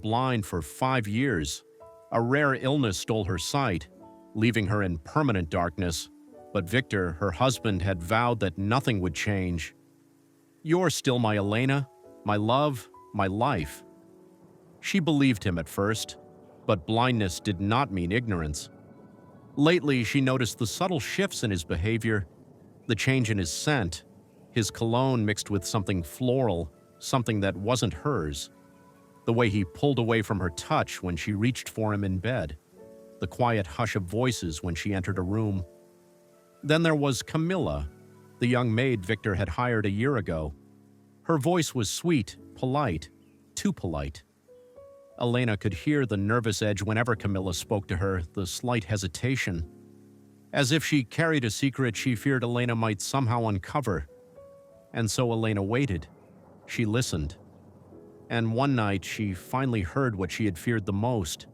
blind for 5 years. A rare illness stole her sight, leaving her in permanent darkness. But Victor, her husband, had vowed that nothing would change. "You're still my Elena, my love, my life." She believed him at first, but blindness did not mean ignorance. Lately, she noticed the subtle shifts in his behavior, the change in his scent, his cologne mixed with something floral, something that wasn't hers. The way he pulled away from her touch when she reached for him in bed. The quiet hush of voices when she entered a room. Then there was Camilla, the young maid Victor had hired a year ago. Her voice was sweet, polite, too polite. Elena could hear the nervous edge whenever Camilla spoke to her, the slight hesitation. As if she carried a secret she feared Elena might somehow uncover. And so Elena waited. She listened. And one night she finally heard what she had feared the most.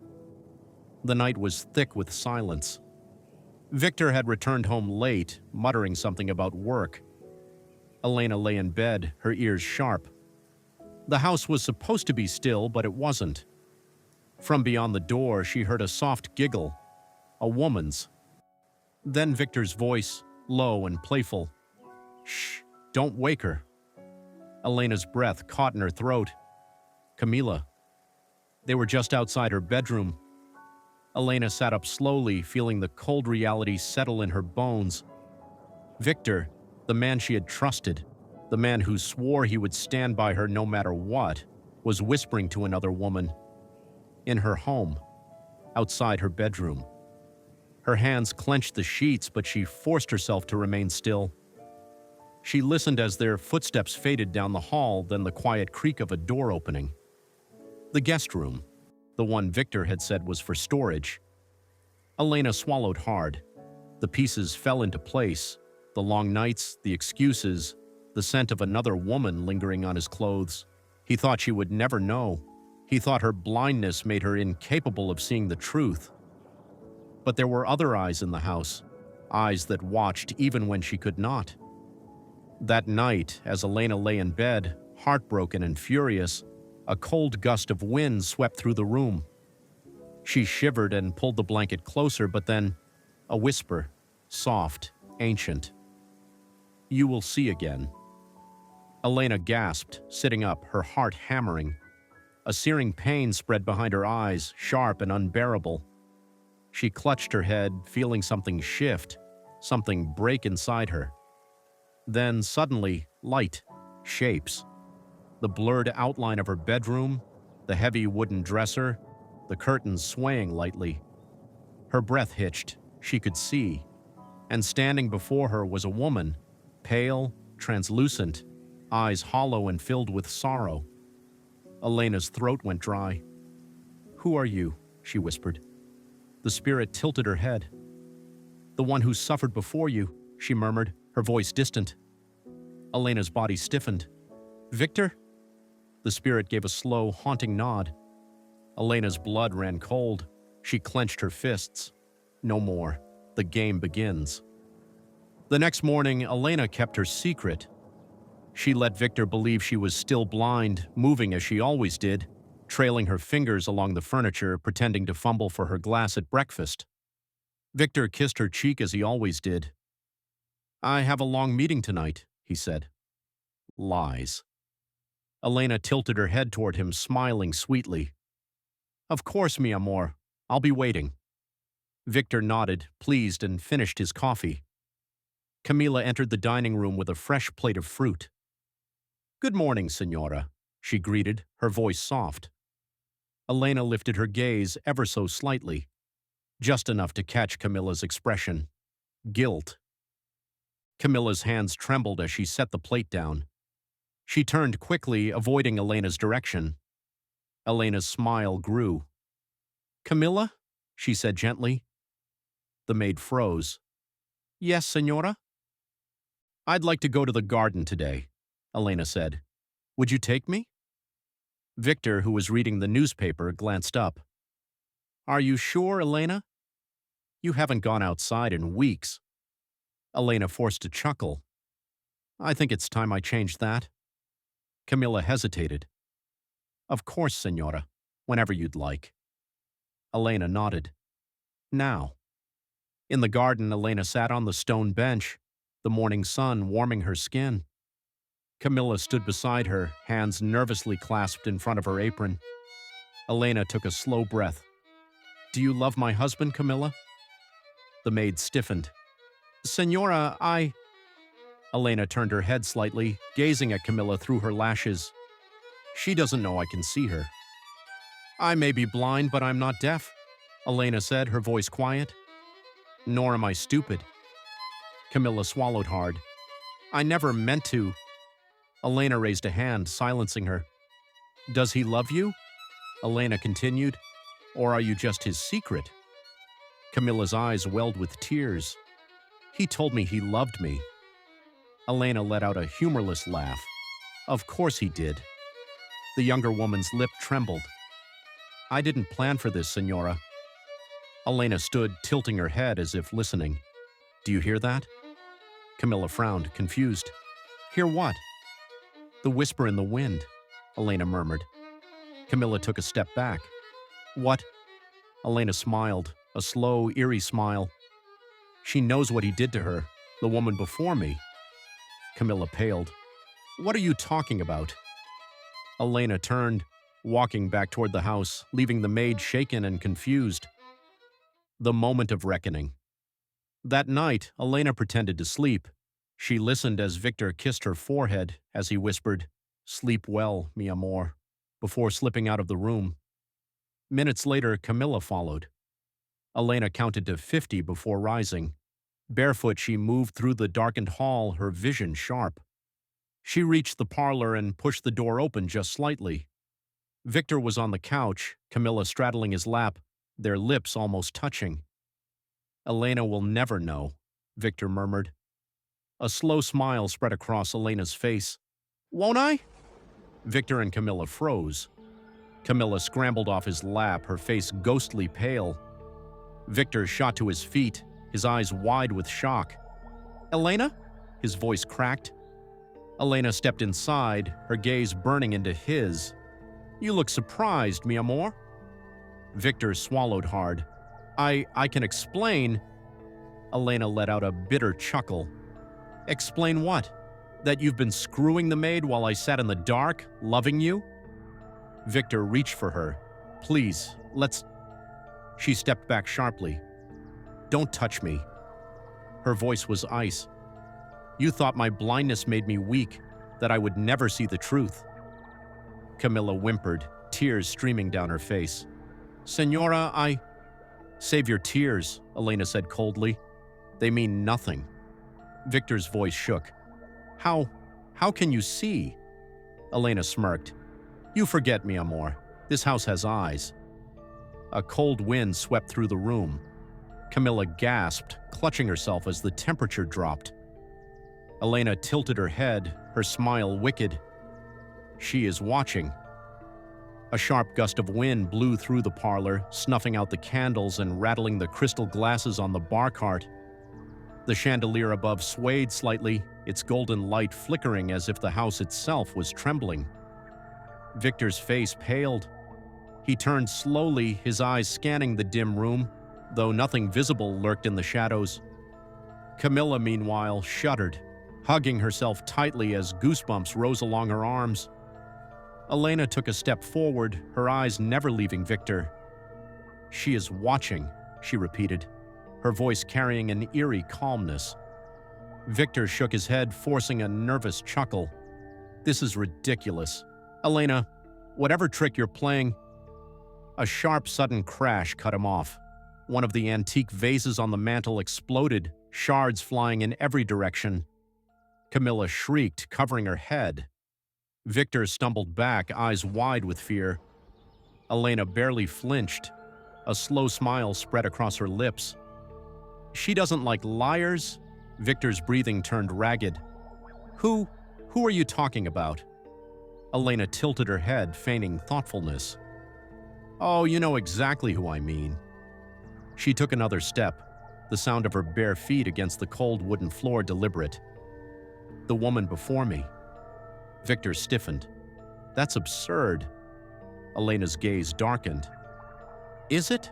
The night was thick with silence. Victor had returned home late, muttering something about work. Elena lay in bed, her ears sharp. The house was supposed to be still, but it wasn't. From beyond the door, she heard a soft giggle, a woman's. Then Victor's voice, low and playful. "Shh, don't wake her." Elena's breath caught in her throat. Camilla. They were just outside her bedroom. Elena sat up slowly, feeling the cold reality settle in her bones. Victor, the man she had trusted, the man who swore he would stand by her no matter what, was whispering to another woman. In her home, outside her bedroom. Her hands clenched the sheets, but she forced herself to remain still. She listened as their footsteps faded down the hall, then the quiet creak of a door opening. The guest room, the one Victor had said was for storage. Elena swallowed hard. The pieces fell into place, the long nights, the excuses, the scent of another woman lingering on his clothes. He thought she would never know. He thought her blindness made her incapable of seeing the truth. But there were other eyes in the house, eyes that watched even when she could not. That night, as Elena lay in bed, heartbroken and furious, a cold gust of wind swept through the room. She shivered and pulled the blanket closer, but then a whisper, soft, ancient. "You will see again." Elena gasped, sitting up, her heart hammering. A searing pain spread behind her eyes, sharp and unbearable. She clutched her head, feeling something shift, something break inside her. Then, suddenly, light, shapes. The blurred outline of her bedroom, the heavy wooden dresser, the curtains swaying lightly. Her breath hitched. She could see. And standing before her was a woman, pale, translucent, eyes hollow and filled with sorrow. Elena's throat went dry. "Who are you?" she whispered. The spirit tilted her head. "The one who suffered before you," she murmured, her voice distant. Elena's body stiffened. "Victor?" The spirit gave a slow, haunting nod. Elena's blood ran cold. She clenched her fists. No more. The game begins. The next morning, Elena kept her secret. She let Victor believe she was still blind, moving as she always did, trailing her fingers along the furniture, pretending to fumble for her glass at breakfast. Victor kissed her cheek as he always did. "I have a long meeting tonight," he said. Lies. Elena tilted her head toward him, smiling sweetly. "Of course, mi amor. I'll be waiting." Victor nodded, pleased, and finished his coffee. Camilla entered the dining room with a fresh plate of fruit. "Good morning, Senora," she greeted, her voice soft. Elena lifted her gaze ever so slightly, just enough to catch Camilla's expression. Guilt. Camilla's hands trembled as she set the plate down. She turned quickly, avoiding Elena's direction. Elena's smile grew. "Camilla?" she said gently. The maid froze. "Yes, Senora?" "I'd like to go to the garden today," Elena said. "Would you take me?" Victor, who was reading the newspaper, glanced up. "Are you sure, Elena? You haven't gone outside in weeks." Elena forced a chuckle. "I think it's time I changed that." Camilla hesitated. "Of course, Senora. Whenever you'd like. Elena nodded. Now. In the garden, Elena sat on the stone bench, the morning sun warming her skin. Camilla stood beside her, hands nervously clasped in front of her apron. Elena took a slow breath. "Do you love my husband, Camilla?" The maid stiffened. "Senora, I—" Elena turned her head slightly, gazing at Camilla through her lashes. "She doesn't know I can see her." "I may be blind, but I'm not deaf," Elena said, her voice quiet. "Nor am I stupid." Camilla swallowed hard. "I never meant to—" Elena raised a hand, silencing her. "Does he love you?" Elena continued. "Or are you just his secret?" Camilla's eyes welled with tears. "He told me he loved me." Elena let out a humorless laugh. "Of course he did." The younger woman's lip trembled. "I didn't plan for this, Senora." Elena stood, tilting her head as if listening. "Do you hear that?" Camilla frowned, confused. "Hear what?" "The whisper in the wind," Elena murmured. Camilla took a step back. "What?" Elena smiled, a slow, eerie smile. "She knows what he did to her, the woman before me." Camilla paled. "What are you talking about?" Elena turned, walking back toward the house, leaving the maid shaken and confused. The moment of reckoning. That night, Elena pretended to sleep. She listened as Victor kissed her forehead as he whispered, "Sleep well, mi amor," before slipping out of the room. Minutes later, Camilla followed. Elena counted to 50 before rising. Barefoot, she moved through the darkened hall, her vision sharp. She reached the parlor and pushed the door open just slightly. Victor was on the couch, Camilla straddling his lap, their lips almost touching. "Elena will never know," Victor murmured. A slow smile spread across Elena's face. "Won't I?" Victor and Camilla froze. Camilla scrambled off his lap, her face ghostly pale. Victor shot to his feet, his eyes wide with shock. "Elena?" His voice cracked. Elena stepped inside, her gaze burning into his. "You look surprised, mi amor." Victor swallowed hard. I can explain." Elena let out a bitter chuckle. "Explain what? That you've been screwing the maid while I sat in the dark, loving you?" Victor reached for her. "Please, let's—" She stepped back sharply. "Don't touch me." Her voice was ice. "You thought my blindness made me weak, that I would never see the truth." Camilla whimpered, tears streaming down her face. "Senora, I—" "Save your tears," Elena said coldly. "They mean nothing." Victor's voice shook. How can you see?" Elena smirked. "You forget, mi amor. This house has eyes." A cold wind swept through the room. Camilla gasped, clutching herself as the temperature dropped. Elena tilted her head, her smile wicked. "She is watching." A sharp gust of wind blew through the parlor, snuffing out the candles and rattling the crystal glasses on the bar cart. The chandelier above swayed slightly, its golden light flickering as if the house itself was trembling. Victor's face paled. He turned slowly, his eyes scanning the dim room, though nothing visible lurked in the shadows. Camilla, meanwhile, shuddered, hugging herself tightly as goosebumps rose along her arms. Elena took a step forward, her eyes never leaving Victor. "She is watching," she repeated, her voice carrying an eerie calmness. Victor shook his head, forcing a nervous chuckle. "This is ridiculous. Elena, whatever trick you're playing—" A sharp, sudden crash cut him off. One of the antique vases on the mantel exploded, shards flying in every direction. Camilla shrieked, covering her head. Victor stumbled back, eyes wide with fear. Elena barely flinched. A slow smile spread across her lips. "She doesn't like liars?" Victor's breathing turned ragged. Who are you talking about?" Elena tilted her head, feigning thoughtfulness. "Oh, you know exactly who I mean." She took another step, the sound of her bare feet against the cold wooden floor deliberate. "The woman before me." Victor stiffened. "That's absurd." Elena's gaze darkened. Is it?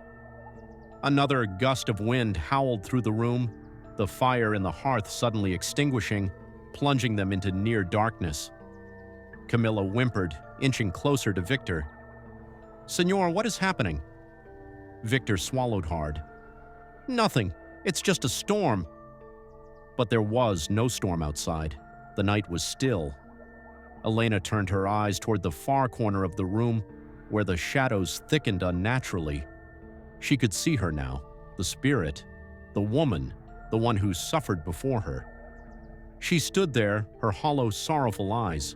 Another gust of wind howled through the room, the fire in the hearth suddenly extinguishing, plunging them into near darkness. Camilla whimpered, inching closer to Victor. "Senor, what is happening?" Victor swallowed hard. "Nothing. It's just a storm." But there was no storm outside. The night was still. Elena turned her eyes toward the far corner of the room, where the shadows thickened unnaturally. She could see her now, the spirit, the woman, the one who suffered before her. She stood there, her hollow, sorrowful eyes,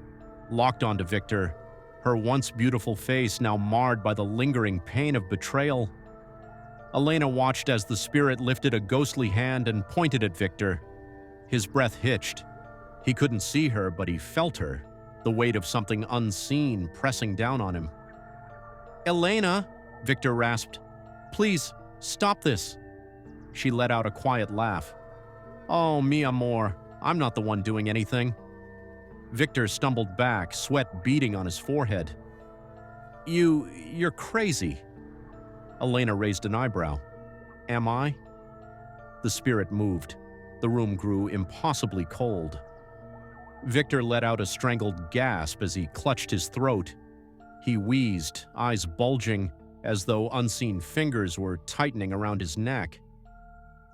locked onto Victor, her once beautiful face now marred by the lingering pain of betrayal. Elena watched as the spirit lifted a ghostly hand and pointed at Victor. His breath hitched. He couldn't see her, but he felt her, the weight of something unseen pressing down on him. "Elena," Victor rasped. "Please, stop this." She let out a quiet laugh. "Oh, mi amor, I'm not the one doing anything." Victor stumbled back, sweat beading on his forehead. You're crazy." Elena raised an eyebrow. "Am I?" The spirit moved. The room grew impossibly cold. Victor let out a strangled gasp as he clutched his throat. He wheezed, eyes bulging, as though unseen fingers were tightening around his neck.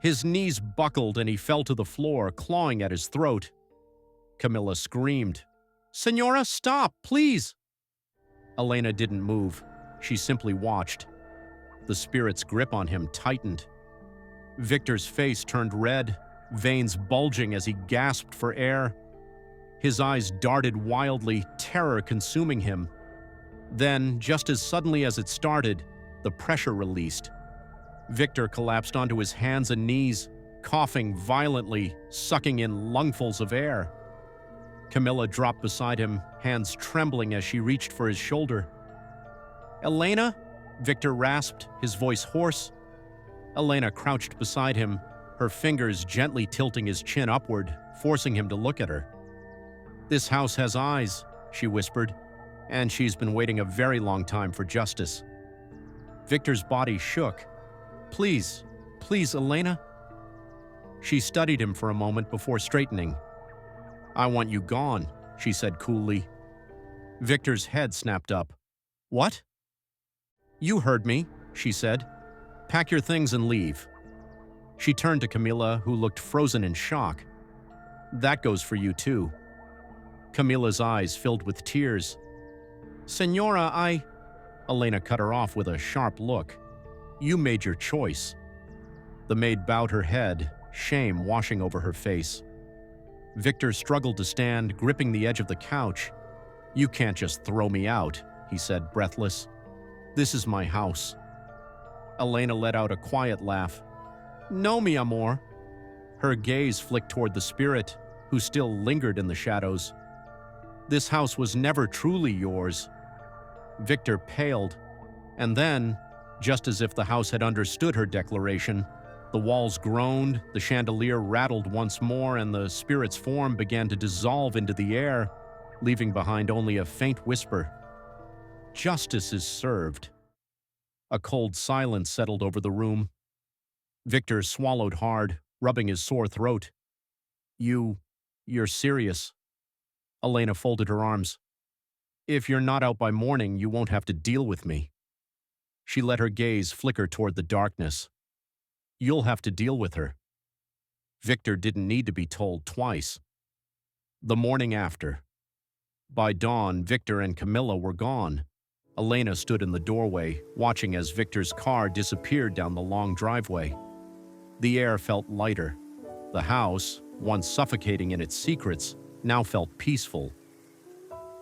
His knees buckled and he fell to the floor, clawing at his throat. Camilla screamed, "Senora, stop, please!" Elena didn't move. She simply watched. The spirit's grip on him tightened. Victor's face turned red, veins bulging as he gasped for air. His eyes darted wildly, terror consuming him. Then, just as suddenly as it started, the pressure released. Victor collapsed onto his hands and knees, coughing violently, sucking in lungfuls of air. Camilla dropped beside him, hands trembling as she reached for his shoulder. "Elena?" Victor rasped, his voice hoarse. Elena crouched beside him, her fingers gently tilting his chin upward, forcing him to look at her. "This house has eyes," she whispered, "and she's been waiting a very long time for justice." Victor's body shook. Please, Elena?" She studied him for a moment before straightening. "I want you gone," she said coolly. Victor's head snapped up. "What?" "You heard me," she said. "Pack your things and leave." She turned to Camilla, who looked frozen in shock. "That goes for you too." Camilla's eyes filled with tears. "Senora, Elena cut her off with a sharp look. "You made your choice." The maid bowed her head, shame washing over her face. Victor struggled to stand, gripping the edge of the couch. "You can't just throw me out," he said, breathless. "This is my house." Elena let out a quiet laugh. "No, mi amor." Her gaze flicked toward the spirit, who still lingered in the shadows. "This house was never truly yours." Victor paled, and then, just as if the house had understood her declaration, the walls groaned, the chandelier rattled once more, and the spirit's form began to dissolve into the air, leaving behind only a faint whisper. "Justice is served." A cold silence settled over the room. Victor swallowed hard, rubbing his sore throat. You're serious." Elena folded her arms. "If you're not out by morning, you won't have to deal with me." She let her gaze flicker toward the darkness. "You'll have to deal with her." Victor didn't need to be told twice. The morning after. By dawn, Victor and Camilla were gone. Elena stood in the doorway, watching as Victor's car disappeared down the long driveway. The air felt lighter. The house, once suffocating in its secrets, now felt peaceful.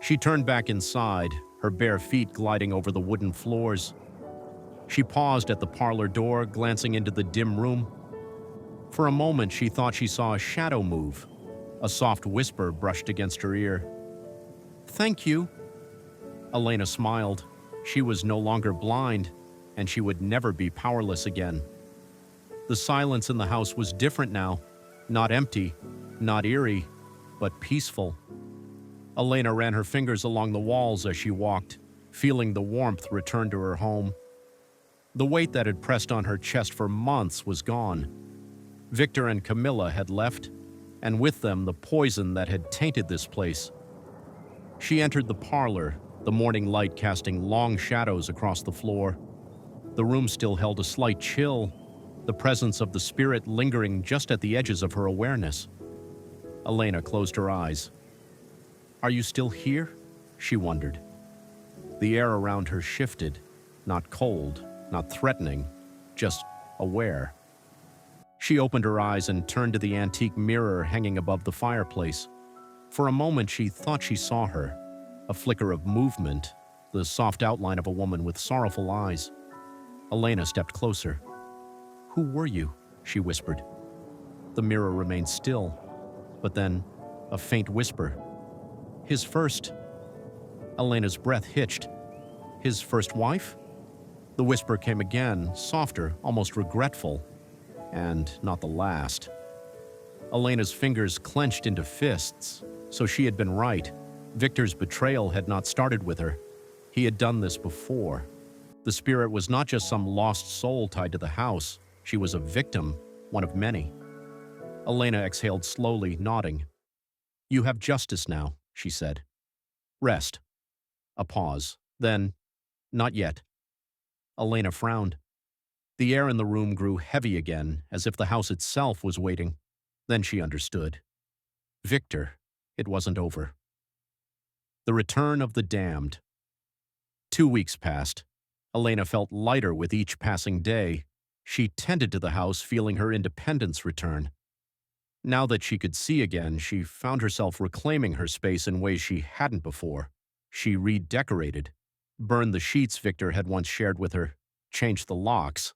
She turned back inside, her bare feet gliding over the wooden floors. She paused at the parlor door, glancing into the dim room. For a moment, she thought she saw a shadow move. A soft whisper brushed against her ear. "Thank you." Elena smiled. She was no longer blind, and she would never be powerless again. The silence in the house was different now. Not empty, not eerie, but peaceful. Elena ran her fingers along the walls as she walked, feeling the warmth return to her home. The weight that had pressed on her chest for months was gone. Victor and Camilla had left, and with them the poison that had tainted this place. She entered the parlor, the morning light casting long shadows across the floor. The room still held a slight chill, the presence of the spirit lingering just at the edges of her awareness. Elena closed her eyes. "Are you still here?" she wondered. The air around her shifted, not cold, not threatening, just aware. She opened her eyes and turned to the antique mirror hanging above the fireplace. For a moment she thought she saw her, a flicker of movement, the soft outline of a woman with sorrowful eyes. Elena stepped closer. "Who were you?" she whispered. The mirror remained still, but then a faint whisper. "His first..." Elena's breath hitched. "His first wife?" The whisper came again, softer, almost regretful, and not the last. Elena's fingers clenched into fists, so she had been right. Victor's betrayal had not started with her. He had done this before. The spirit was not just some lost soul tied to the house. She was a victim, one of many. Elena exhaled slowly, nodding. "You have justice now," she said. "Rest." A pause. Then, "Not yet." Elena frowned. The air in the room grew heavy again, as if the house itself was waiting. Then she understood. Victor, it wasn't over. The return of the damned. 2 weeks passed. Elena felt lighter with each passing day. She tended to the house, feeling her independence return. Now that she could see again, she found herself reclaiming her space in ways she hadn't before. She redecorated, burned the sheets Victor had once shared with her, changed the locks.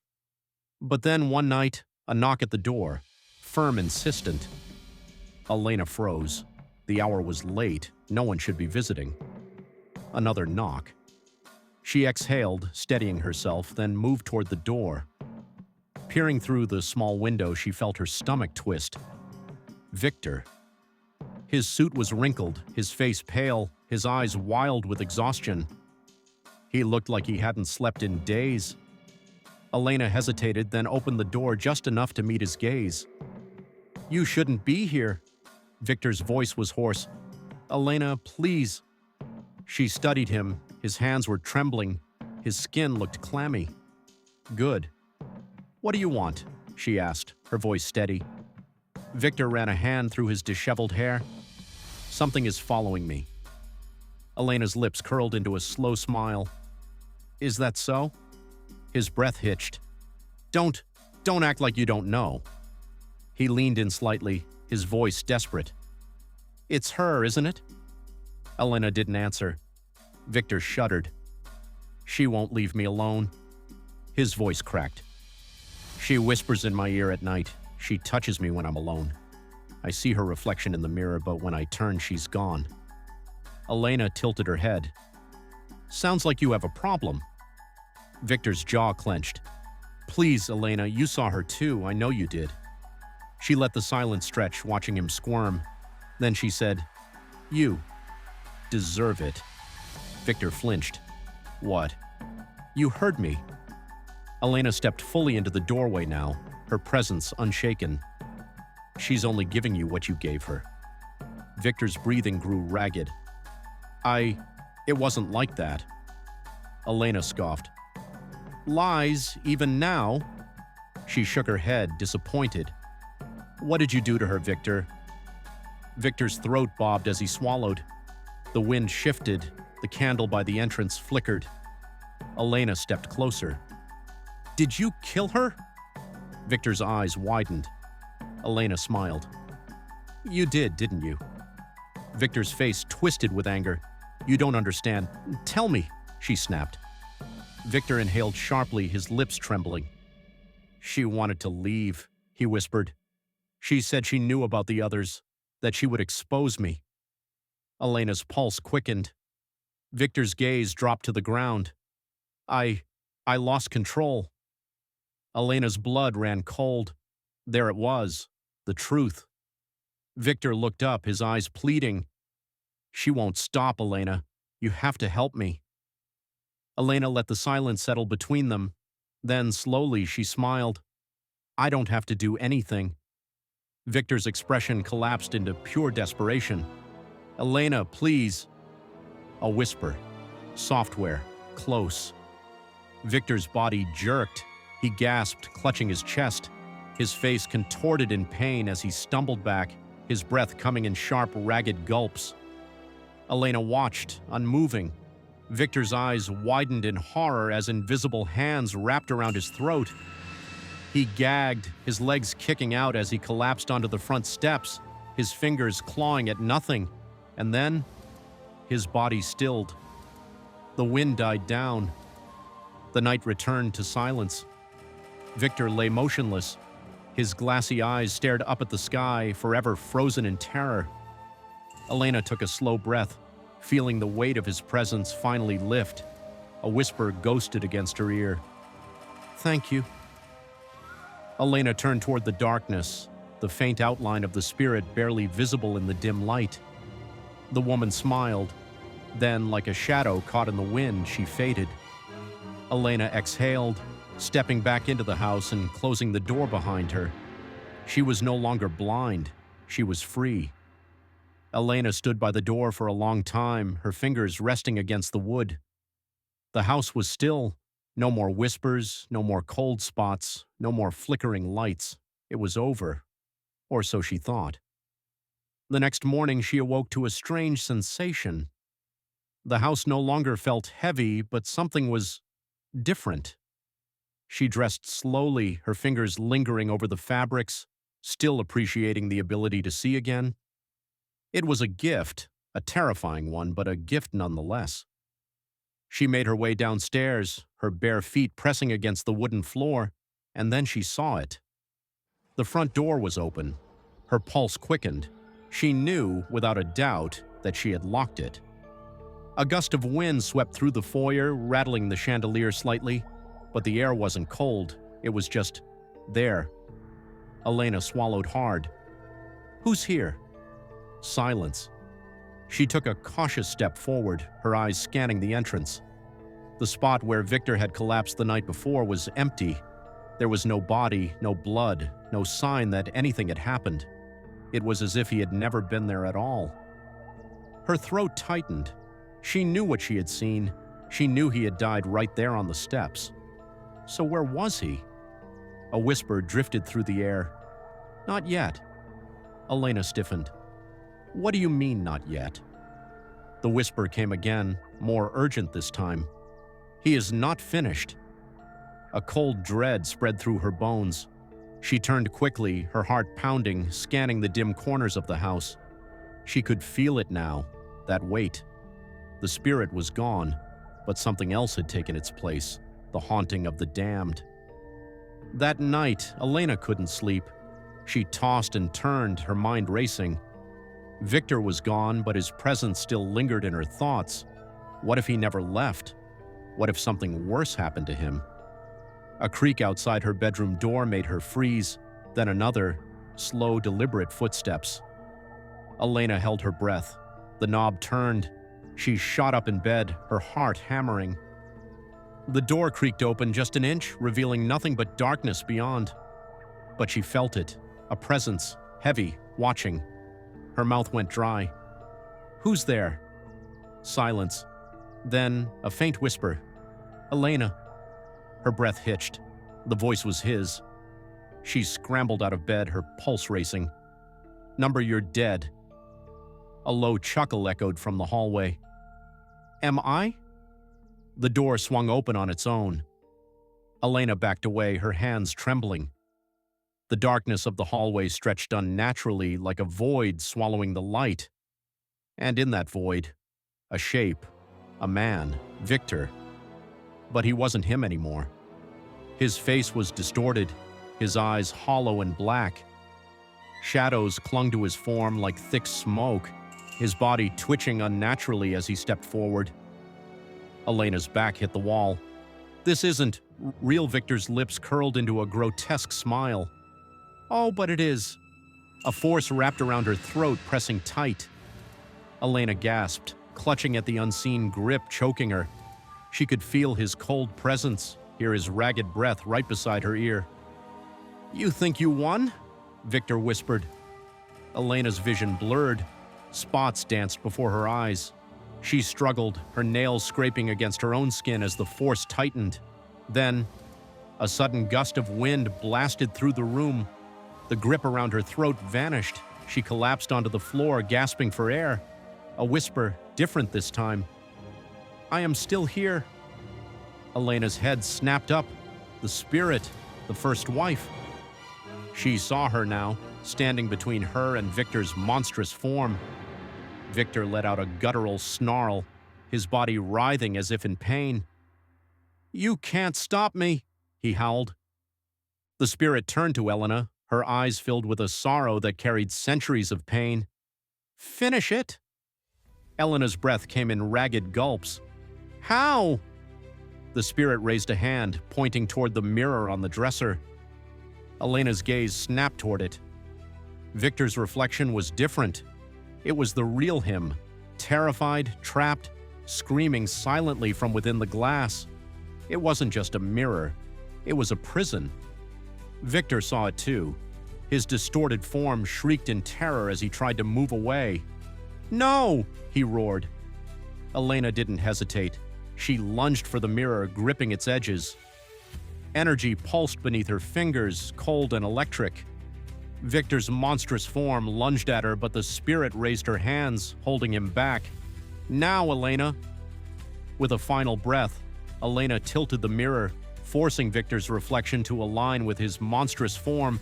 But then one night, a knock at the door, firm, insistent. Elena froze. The hour was late. No one should be visiting. Another knock. She exhaled, steadying herself, then moved toward the door. Peering through the small window, she felt her stomach twist. Victor. His suit was wrinkled, his face pale, his eyes wild with exhaustion. He looked like he hadn't slept in days. Elena hesitated, then opened the door just enough to meet his gaze. "You shouldn't be here." Victor's voice was hoarse. "Elena, please." She studied him. His hands were trembling. His skin looked clammy. "Good." "What do you want?" she asked, her voice steady. Victor ran a hand through his disheveled hair. "Something is following me." Elena's lips curled into a slow smile. "Is that so?" His breath hitched. Don't act like you don't know." He leaned in slightly, his voice desperate. "It's her, isn't it?" Elena didn't answer. Victor shuddered. "She won't leave me alone." His voice cracked. "She whispers in my ear at night. She touches me when I'm alone. I see her reflection in the mirror, but when I turn, she's gone." Elena tilted her head. "Sounds like you have a problem." Victor's jaw clenched. "Please, Elena, you saw her too. I know you did." She let the silence stretch, watching him squirm. Then she said, "You deserve it." Victor flinched. "What?" "You heard me." Elena stepped fully into the doorway now, her presence unshaken. "She's only giving you what you gave her." Victor's breathing grew ragged. It wasn't like that." Elena scoffed. "Lies, even now." She shook her head, disappointed. "What did you do to her, Victor?" Victor's throat bobbed as he swallowed. The wind shifted. The candle by the entrance flickered. Elena stepped closer. "Did you kill her?" Victor's eyes widened. Elena smiled. "You did, didn't you?" Victor's face twisted with anger. "You don't understand. Tell me," she snapped. Victor inhaled sharply, his lips trembling. "She wanted to leave," he whispered. "She said she knew about the others, that she would expose me." Elena's pulse quickened. Victor's gaze dropped to the ground. I lost control." Elena's blood ran cold. There it was, the truth. Victor looked up, his eyes pleading. "She won't stop, Elena. You have to help me." Elena let the silence settle between them. Then, slowly, she smiled. I don't have to do anything. Victor's expression collapsed into pure desperation. Elena, please. A whisper. Software. Close. Victor's body jerked. He gasped, clutching his chest. His face contorted in pain as he stumbled back, his breath coming in sharp, ragged gulps. Elena watched, unmoving. Victor's eyes widened in horror as invisible hands wrapped around his throat. He gagged, his legs kicking out as he collapsed onto the front steps, his fingers clawing at nothing. And then, his body stilled. The wind died down. The night returned to silence. Victor lay motionless. His glassy eyes stared up at the sky, forever frozen in terror. Elena took a slow breath, feeling the weight of his presence finally lift. A whisper ghosted against her ear. Thank you. Elena turned toward the darkness, the faint outline of the spirit barely visible in the dim light. The woman smiled. Then, like a shadow caught in the wind, she faded. Elena exhaled, stepping back into the house and closing the door behind her. She was no longer blind. She was free. Elena stood by the door for a long time, her fingers resting against the wood. The house was still. No more whispers, no more cold spots, no more flickering lights. It was over. Or so she thought. The next morning she awoke to a strange sensation. The house no longer felt heavy, but something was different. She dressed slowly, her fingers lingering over the fabrics, still appreciating the ability to see again. It was a gift, a terrifying one, but a gift nonetheless. She made her way downstairs, her bare feet pressing against the wooden floor, and then she saw it. The front door was open. Her pulse quickened. She knew, without a doubt, that she had locked it. A gust of wind swept through the foyer, rattling the chandelier slightly, but the air wasn't cold. It was just there. Elena swallowed hard. Who's here? Silence. She took a cautious step forward, her eyes scanning the entrance. The spot where Victor had collapsed the night before was empty. There was no body, no blood, no sign that anything had happened. It was as if he had never been there at all. Her throat tightened. She knew what she had seen. She knew he had died right there on the steps. So where was he? A whisper drifted through the air. Not yet. Elena stiffened. What do you mean, not yet? The whisper came again, more urgent this time. He is not finished. A cold dread spread through her bones. She turned quickly, her heart pounding, scanning the dim corners of the house. She could feel it now, that weight. The spirit was gone, but something else had taken its place, the haunting of the damned. That night, Elena couldn't sleep. She tossed and turned, her mind racing. Victor was gone, but his presence still lingered in her thoughts. What if he never left? What if something worse happened to him? A creak outside her bedroom door made her freeze, then another, slow, deliberate footsteps. Elena held her breath. The knob turned. She shot up in bed, her heart hammering. The door creaked open just an inch, revealing nothing but darkness beyond. But she felt it, a presence, heavy, watching. Her mouth went dry. Who's there? Silence. Then a faint whisper. Elena. Her breath hitched. The voice was his. She scrambled out of bed, her pulse racing. Number, you're dead. A low chuckle echoed from the hallway. Am I? The door swung open on its own. Elena backed away, her hands trembling. The darkness of the hallway stretched unnaturally, like a void swallowing the light. And in that void, a shape, a man, Victor. But he wasn't him anymore. His face was distorted, his eyes hollow and black. Shadows clung to his form like thick smoke, his body twitching unnaturally as he stepped forward. Elena's back hit the wall. This isn't. Real Victor's lips curled into a grotesque smile. Oh, but it is. A force wrapped around her throat, pressing tight. Elena gasped, clutching at the unseen grip choking her. She could feel his cold presence, hear his ragged breath right beside her ear. "You think you won?" Victor whispered. Elena's vision blurred. Spots danced before her eyes. She struggled, her nails scraping against her own skin as the force tightened. Then, a sudden gust of wind blasted through the room. The grip around her throat vanished. She collapsed onto the floor, gasping for air. A whisper, different this time. "I am still here." Elena's head snapped up. The spirit, the first wife. She saw her now, standing between her and Victor's monstrous form. Victor let out a guttural snarl, his body writhing as if in pain. "You can't stop me," he howled. The spirit turned to Elena, her eyes filled with a sorrow that carried centuries of pain. "Finish it." Elena's breath came in ragged gulps. "How?" The spirit raised a hand, pointing toward the mirror on the dresser. Elena's gaze snapped toward it. Victor's reflection was different. It was the real him, terrified, trapped, screaming silently from within the glass. It wasn't just a mirror. It was a prison. Victor saw it too. His distorted form shrieked in terror as he tried to move away. "No!" he roared. Elena didn't hesitate. She lunged for the mirror, gripping its edges. Energy pulsed beneath her fingers, cold and electric. Victor's monstrous form lunged at her, but the spirit raised her hands, holding him back. "Now, Elena!" With a final breath, Elena tilted the mirror, forcing Victor's reflection to align with his monstrous form.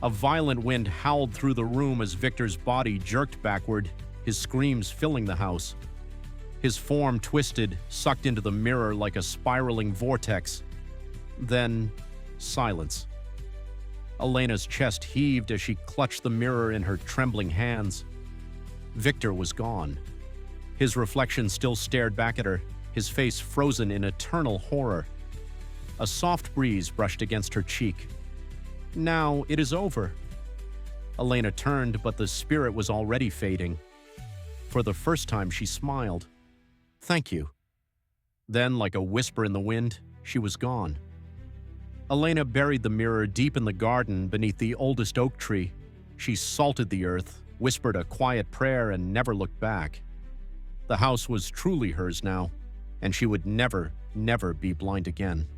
A violent wind howled through the room as Victor's body jerked backward, his screams filling the house. His form twisted, sucked into the mirror like a spiraling vortex. Then, silence. Elena's chest heaved as she clutched the mirror in her trembling hands. Victor was gone. His reflection still stared back at her, his face frozen in eternal horror. A soft breeze brushed against her cheek. "Now it is over." Elena turned, but the spirit was already fading. For the first time, she smiled. "Thank you." Then, like a whisper in the wind, she was gone. Elena buried the mirror deep in the garden beneath the oldest oak tree. She salted the earth, whispered a quiet prayer, and never looked back. The house was truly hers now, and she would never, never be blind again.